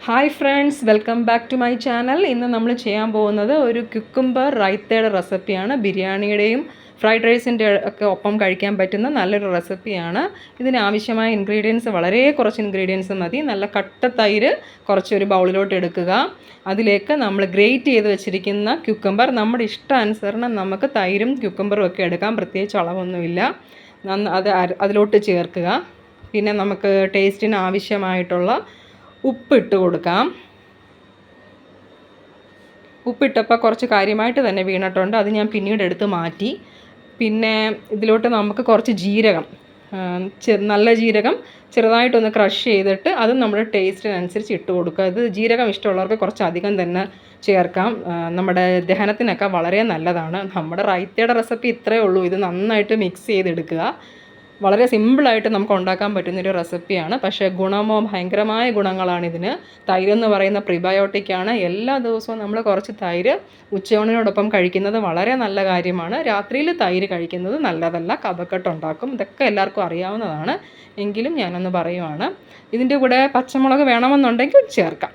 Hi friends, welcome back to my channel. ഇന്ന് നമ്മൾ ചെയ്യാൻ പോകുന്നത് ഒരു ക്യുക്കുംബർ റൈത്തയുടെ റെസിപ്പിയാണ്. ബിരിയാണിയുടെയും ഫ്രൈഡ് റൈസിൻ്റെ ഒക്കെ ഒപ്പം കഴിക്കാൻ പറ്റുന്ന നല്ലൊരു റെസിപ്പിയാണ്. ഇതിനാവശ്യമായ ഇൻഗ്രീഡിയൻസ് വളരെ കുറച്ച് ഇൻഗ്രീഡിയൻസ് മതി. നല്ല കട്ട തൈര് കുറച്ചൊരു ബൗളിലോട്ട് എടുക്കുക. അതിലേക്ക് നമ്മൾ ഗ്രേറ്റ് ചെയ്ത് വെച്ചിരിക്കുന്ന ക്യുക്കുംബർ, നമ്മുടെ ഇഷ്ടാനുസരണം നമുക്ക് തൈരും ക്യുക്കുംബറും ഒക്കെ എടുക്കാം. പ്രത്യേകിച്ച് അളവൊന്നുമില്ല. അതിലോട്ട് ചേർക്കുക. പിന്നെ നമുക്ക് ടേസ്റ്റിന് ആവശ്യമായിട്ടുള്ള ഉപ്പിട്ട് കൊടുക്കാം. ഉപ്പിട്ടപ്പോൾ കുറച്ച് കാര്യമായിട്ട് തന്നെ വീണിട്ടുണ്ട്. അത് ഞാൻ പിന്നീട് എടുത്ത് മാറ്റി. പിന്നെ ഇതിലോട്ട് നമുക്ക് കുറച്ച് ജീരകം, നല്ല ജീരകം ചെറുതായിട്ടൊന്ന് ക്രഷ് ചെയ്തിട്ട് അത് നമ്മുടെ ടേസ്റ്റിനനുസരിച്ച് ഇട്ട് കൊടുക്കുക. ഇത് ജീരകം ഇഷ്ടമുള്ളവർക്ക് കുറച്ച് അധികം തന്നെ ചേർക്കാം. നമ്മുടെ ദഹനത്തിനൊക്കെ വളരെ നല്ലതാണ്. നമ്മുടെ റൈത്തയുടെ റെസിപ്പി ഇത്രയേ ഉള്ളൂ. ഇത് നന്നായിട്ട് മിക്സ് ചെയ്തെടുക്കുക. വളരെ സിമ്പിളായിട്ട് നമുക്ക് ഉണ്ടാക്കാൻ പറ്റുന്നൊരു റെസിപ്പിയാണ്. പക്ഷേ ഭയങ്കരമായ ഗുണങ്ങളാണിതിന്. തൈരെന്ന് പറയുന്ന പ്രിബയോട്ടിക്കാണ്. എല്ലാ ദിവസവും നമ്മൾ കുറച്ച് തൈര് ഉച്ചയൂണിനോടൊപ്പം കഴിക്കുന്നത് വളരെ നല്ല കാര്യമാണ്. രാത്രിയിൽ തൈര് കഴിക്കുന്നത് നല്ലതല്ല, കഫക്കെട്ടുണ്ടാക്കും. ഇതൊക്കെ എല്ലാവർക്കും അറിയാവുന്നതാണ്. എങ്കിലും ഞാനൊന്ന് പറയുവാണ്. ഇതിൻ്റെ കൂടെ പച്ചമുളക് വേണമെന്നുണ്ടെങ്കിൽ ചേർക്കാം.